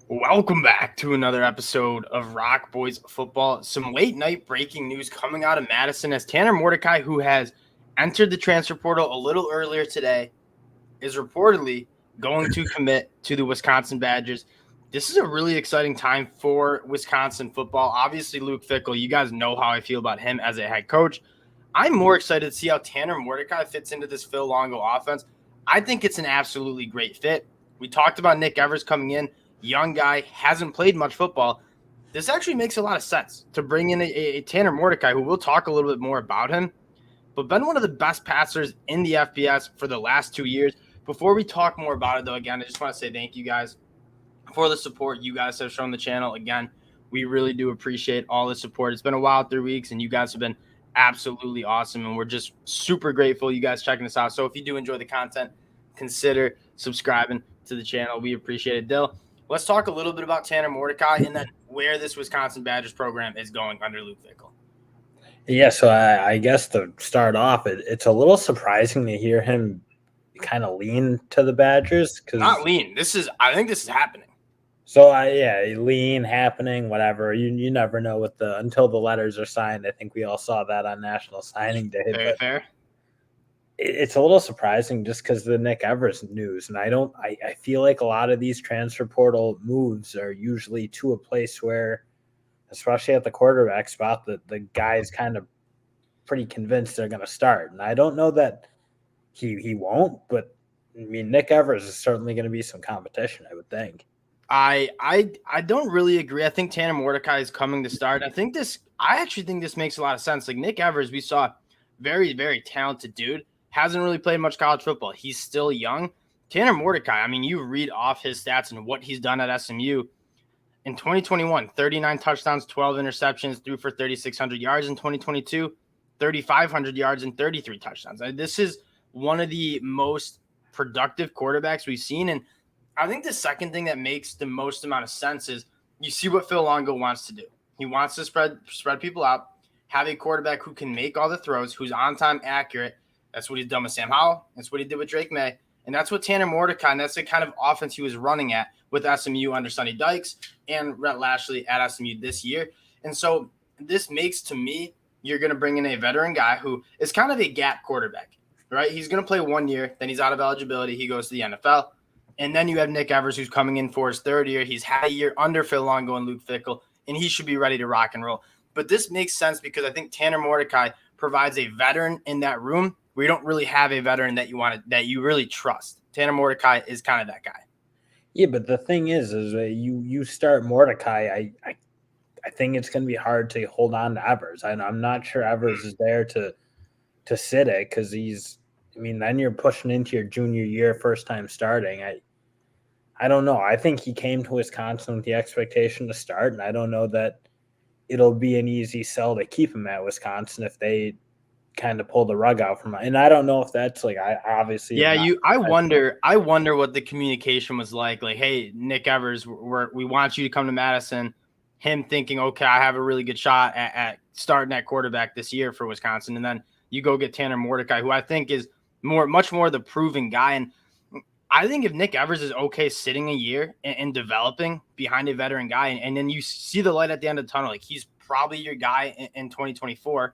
Welcome back to another episode of Rock Boys Football. Some late night breaking news coming out of Madison as Tanner Mordecai, who has entered the transfer portal a little earlier today, is reportedly going to commit to the Wisconsin Badgers. This is a really exciting time for Wisconsin football. Obviously, Luke Fickell, you guys know how I feel about him as a head coach. I'm more excited to see how Tanner Mordecai fits into this Phil Longo offense. I think it's an absolutely great fit. We talked about Nick Evers coming in, young guy, hasn't played much football. This actually makes a lot of sense to bring in a Tanner Mordecai, who we'll talk a little bit more about him, but been one of the best passers in the FBS for the last 2 years. Before we talk more about it, though, again, I just want to say thank you guys for the support you guys have shown the channel. Again, we really do appreciate all the support. It's been a wild 3 weeks, and you guys have been absolutely awesome, and we're just super grateful you guys checking us out. So if you do enjoy the content, consider subscribing to the channel. We appreciate it. Dill, let's talk a little bit about Tanner Mordecai and then where this Wisconsin Badgers program is going under Luke Fickell. Yeah, so I guess to start off, it's a little surprising to hear him kind of lean to the Badgers because Not lean. I think this is happening. So lean happening, whatever. You never know until the letters are signed. I think we all saw that on National Signing Day. Very fair. It's a little surprising just because of the Nick Evers news, and I feel like a lot of these transfer portal moves are usually to a place where, especially at the quarterback spot, the guy's kind of pretty convinced they're going to start. And I don't know that he won't, but I mean, Nick Evers is certainly going to be some competition, I would think. I don't really agree. I think Tanner Mordecai is coming to start. I actually think this makes a lot of sense. Like Nick Evers, we saw very, very talented dude. Hasn't really played much college football. He's still young. Tanner Mordecai, I mean, you read off his stats and what he's done at SMU. In 2021, 39 touchdowns, 12 interceptions, threw for 3,600 yards. In 2022, 3,500 yards and 33 touchdowns. This is one of the most productive quarterbacks we've seen. And I think the second thing that makes the most amount of sense is you see what Phil Longo wants to do. He wants to spread people out, have a quarterback who can make all the throws, who's on time, accurate. That's what he's done with Sam Howell. That's what he did with Drake May. And that's what Tanner Mordecai, and that's the kind of offense he was running at with SMU under Sonny Dykes and Rhett Lashley at SMU this year. And so this makes, to me, you're going to bring in a veteran guy who is kind of a gap quarterback, right? He's going to play 1 year, then he's out of eligibility. He goes to the NFL. And then you have Nick Evers, who's coming in for his third year. He's had a year under Phil Longo and Luke Fickell, and he should be ready to rock and roll. But this makes sense because I think Tanner Mordecai provides a veteran in that room where you don't really have a veteran that you really trust. Tanner Mordecai is kind of that guy. Yeah, but the thing is you start Mordecai. I think it's going to be hard to hold on to Evers. I'm not sure Evers is there to sit it because then you're pushing into your junior year, first time starting. I don't know. I think he came to Wisconsin with the expectation to start, and I don't know that it'll be an easy sell to keep him at Wisconsin if they kind of pull the rug out from him. And I don't know if that's I wonder what the communication was like. Like, hey, Nick Evers, we want you to come to Madison. Him thinking, okay, I have a really good shot at starting at quarterback this year for Wisconsin, and then you go get Tanner Mordecai, who I think is much more the proven guy. And I think if Nick Evers is okay sitting a year and developing behind a veteran guy, and then you see the light at the end of the tunnel, like he's probably your guy in 2024.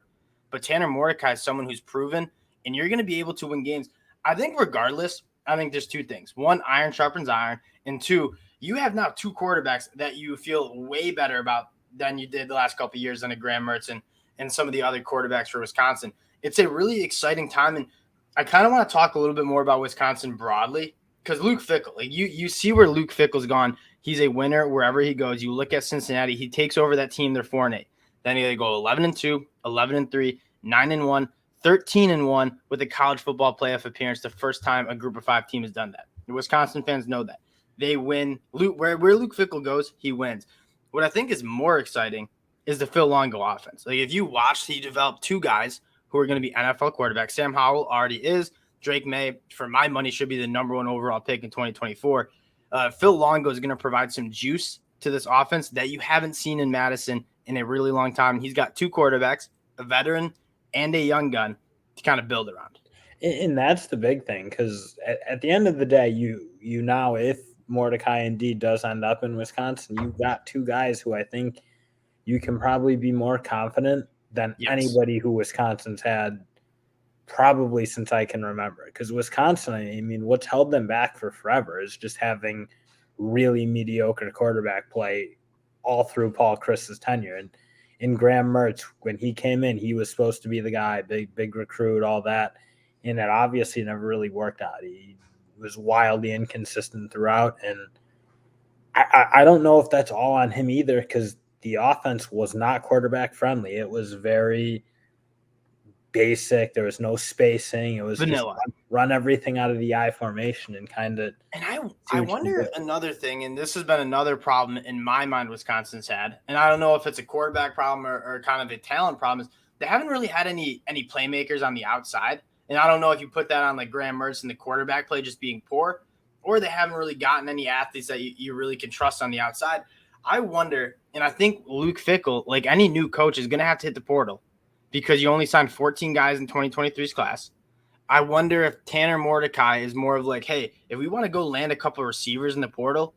But Tanner Mordecai is someone who's proven, and you're going to be able to win games. I think regardless, I think there's two things. One, iron sharpens iron. And two, you have now two quarterbacks that you feel way better about than you did the last couple of years under Graham Mertz and some of the other quarterbacks for Wisconsin. It's a really exciting time. And I kind of want to talk a little bit more about Wisconsin broadly because Luke Fickell, like you see where Luke Fickell's gone. He's a winner wherever he goes. You look at Cincinnati, he takes over that team. They're 4-8. Then they go 11-2, 11-3, 9-1, 13-1 with a college football playoff appearance. The first time a group of 5 team has done that. The Wisconsin fans know that. They win. Where Luke Fickell goes, he wins. What I think is more exciting is the Phil Longo offense. Like if you watch, he developed 2 guys who are going to be NFL quarterbacks. Sam Howell already is. Drake May, for my money, should be the number 1 overall pick in 2024. Phil Longo is going to provide some juice to this offense that you haven't seen in Madison in a really long time. He's got 2 quarterbacks, a veteran and a young gun to kind of build around. And that's the big thing because at the end of the day, you now, if Mordecai indeed does end up in Wisconsin, you've got two guys who I think you can probably be more confident than Yes. anybody who Wisconsin's had probably since I can remember. Because Wisconsin, I mean, what's held them back for forever is just having really mediocre quarterback play all through Paul Chris's tenure. And in Graham Mertz, when he came in, he was supposed to be the guy, big recruit, all that. And it obviously never really worked out. He was wildly inconsistent throughout. And I don't know if that's all on him either, because the offense was not quarterback friendly. It was very basic. There was no spacing. It was Vanilla. just run everything out of the I formation and kind of. And I wonder another thing, and this has been another problem in my mind Wisconsin's had, and I don't know if it's a quarterback problem or kind of a talent problem, is they haven't really had any playmakers on the outside. And I don't know if you put that on like Graham Mertz and the quarterback play just being poor, or they haven't really gotten any athletes that you really can trust on the outside. I wonder, and I think Luke Fickell, like any new coach, is going to have to hit the portal because you only signed 14 guys in 2023's class. I wonder if Tanner Mordecai is more of like, hey, if we want to go land a couple of receivers in the portal,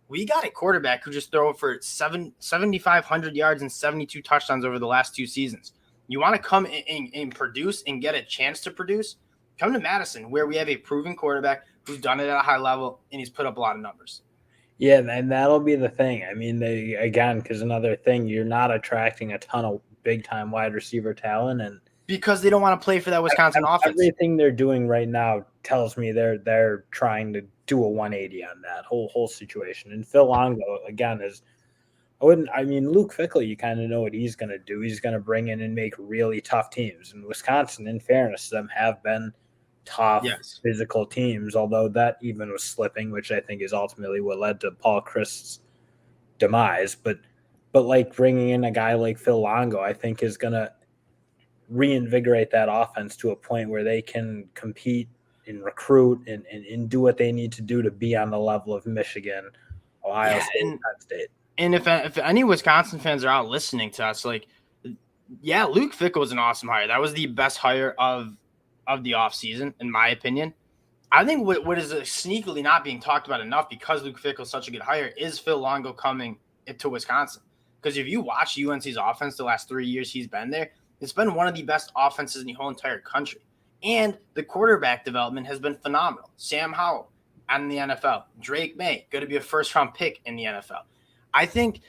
we got a quarterback who just threw for 7,500 yards and 72 touchdowns over the last 2 seasons. You want to come and produce and get a chance to produce? Come to Madison, where we have a proven quarterback who's done it at a high level and he's put up a lot of numbers. Yeah, and that'll be the thing. I mean, because another thing, you're not attracting a ton of big-time wide receiver talent, and because they don't want to play for that Wisconsin offense. Everything they're doing right now tells me they're trying to do a 180 on that whole situation. And Phil Longo, again, Luke Fickell, you kind of know what he's going to do. He's going to bring in and make really tough teams. And Wisconsin, in fairness to them, have been tough, physical teams, although that even was slipping, which I think is ultimately what led to Paul Chris's demise. But like bringing in a guy like Phil Longo, I think is going to reinvigorate that offense to a point where they can compete and recruit and do what they need to do to be on the level of Michigan, Ohio State, Penn State. And if any Wisconsin fans are out listening to us, like, yeah, Luke Fickell was an awesome hire. That was the best hire of the offseason, in my opinion. I think what is sneakily not being talked about enough because Luke Fickell is such a good hire is Phil Longo coming to Wisconsin. Because if you watch UNC's offense the last 3 years he's been there, it's been one of the best offenses in the whole entire country. And the quarterback development has been phenomenal. Sam Howell out in the NFL. Drake May, going to be a first-round pick in the NFL. I think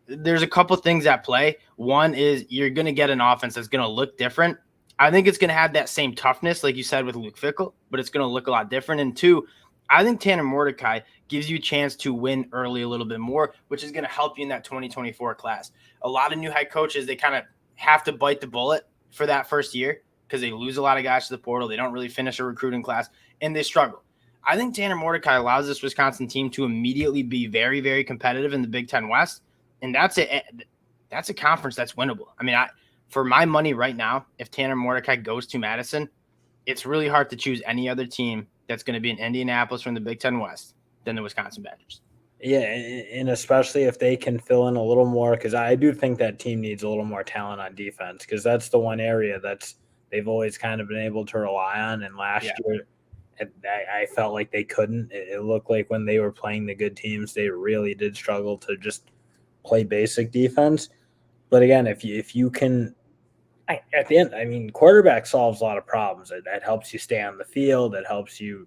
there's a couple things at play. One is you're going to get an offense that's going to look different. I think it's going to have that same toughness, like you said, with Luke Fickell, but it's going to look a lot different. And two, I think Tanner Mordecai gives you a chance to win early a little bit more, which is going to help you in that 2024 class. A lot of new head coaches, they kind of have to bite the bullet for that first year because they lose a lot of guys to the portal. They don't really finish a recruiting class, and they struggle. I think Tanner Mordecai allows this Wisconsin team to immediately be very, very competitive in the Big Ten West, and that's a conference that's winnable. I mean, for my money right now, if Tanner Mordecai goes to Madison, it's really hard to choose any other team that's going to be in Indianapolis from the Big Ten West than the Wisconsin Badgers. Yeah, and especially if they can fill in a little more, because I do think that team needs a little more talent on defense, because that's the one area they've always kind of been able to rely on. And last year, I felt like they couldn't. It looked like when they were playing the good teams, they really did struggle to just play basic defense. But again, if you can, at the end, I mean, quarterback solves a lot of problems. That helps you stay on the field. That helps you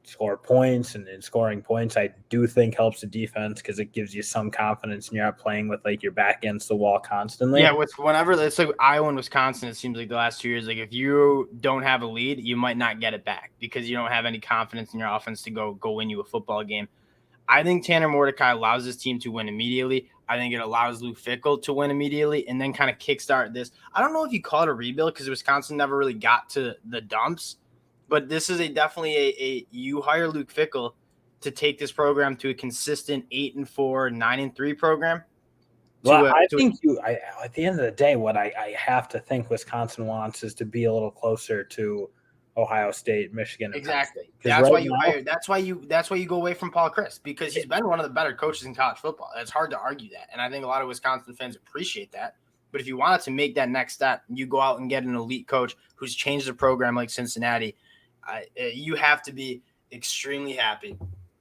score points, and scoring points, I do think helps the defense because it gives you some confidence and you're not playing with like your back against the wall constantly. Yeah, whenever it's like Iowa and Wisconsin, it seems like the last 2 years, like if you don't have a lead, you might not get it back because you don't have any confidence in your offense to go win you a football game. I think Tanner Mordecai allows this team to win immediately. I think it allows Luke Fickell to win immediately and then kind of kickstart this. I don't know if you call it a rebuild because Wisconsin never really got to the dumps, but this is definitely you hire Luke Fickell to take this program to a consistent 8-4, 9-3 program. Well, I think at the end of the day, what I have to think Wisconsin wants is to be a little closer to Ohio State, Michigan. Exactly. That's why you hire. That's why you go away from Paul Chris, because he's been one of the better coaches in college football. It's hard to argue that, and I think a lot of Wisconsin fans appreciate that. But if you wanted to make that next step, you go out and get an elite coach who's changed the program like Cincinnati. You have to be extremely happy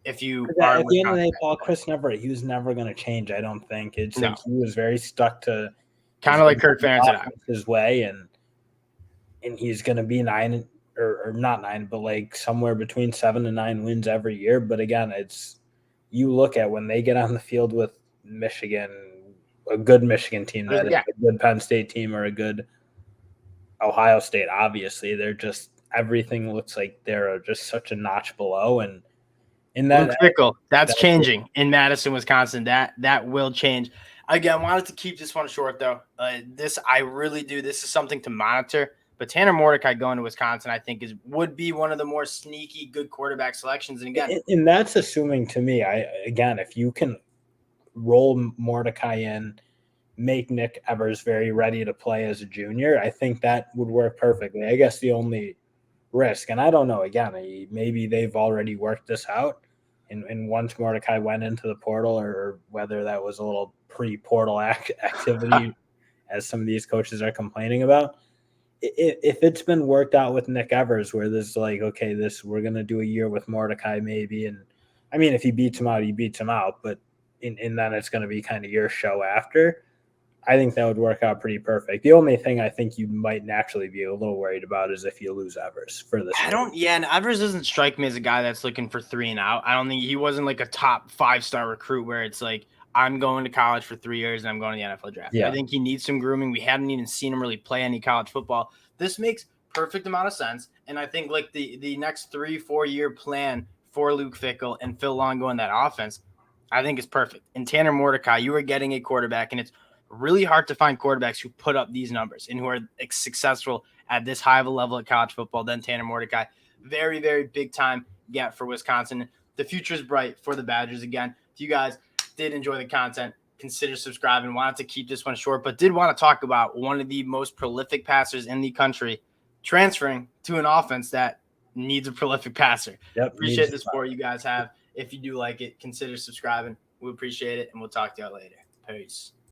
if you At are the end of the day, Paul Chris he was never going to change. I don't think. It's no. like he was very stuck to Kind of like Kirk Ferentz his way, and he's going to be 9 or not 9, but like somewhere between 7 and 9 wins every year. But again, it's you look at when they get on the field with Michigan, a good Michigan team that is a good Penn State team or a good Ohio State. Obviously, they're just everything looks like they're just such a notch below, and in that Fickell, that's changing in Madison, Wisconsin. That will change. Again, wanted to keep this one short though. I really do. This is something to monitor. But Tanner Mordecai going to Wisconsin, I think, would be one of the more sneaky good quarterback selections. And again, and that's assuming to me, if you can roll Mordecai in, make Nick Evers very ready to play as a junior, I think that would work perfectly. I guess the only risk, and I don't know, again, maybe they've already worked this out. And once Mordecai went into the portal, or whether that was a little pre-portal activity, as some of these coaches are complaining about, if it's been worked out with Nick Evers, where there's like, okay, we're gonna do a year with Mordecai maybe, and I mean, if he beats him out, he beats him out, but and then it's gonna be kind of your show after. I think that would work out pretty perfect. The only thing I think you might naturally be a little worried about is if you lose Evers for this. And Evers doesn't strike me as a guy that's looking for 3 and out. I don't think he wasn't like a top 5-star recruit where it's like, I'm going to college for 3 years and I'm going to the NFL draft. Yeah. I think he needs some grooming. We haven't even seen him really play any college football. This makes perfect amount of sense. And I think like the next 3-4 year plan for Luke Fickell and Phil Longo in that offense, I think is perfect. And Tanner Mordecai, you are getting a quarterback, and it's really hard to find quarterbacks who put up these numbers and who are successful at this high of a level of college football than Tanner Mordecai. Very, very big time get for Wisconsin. The future is bright for the Badgers again. If you guys did enjoy the content, consider subscribing. Wanted to keep this one short, but did want to talk about one of the most prolific passers in the country transferring to an offense that needs a prolific passer. Yep, appreciate the support you guys have. If you do like it, consider subscribing. We appreciate it, and we'll talk to y'all later. Peace.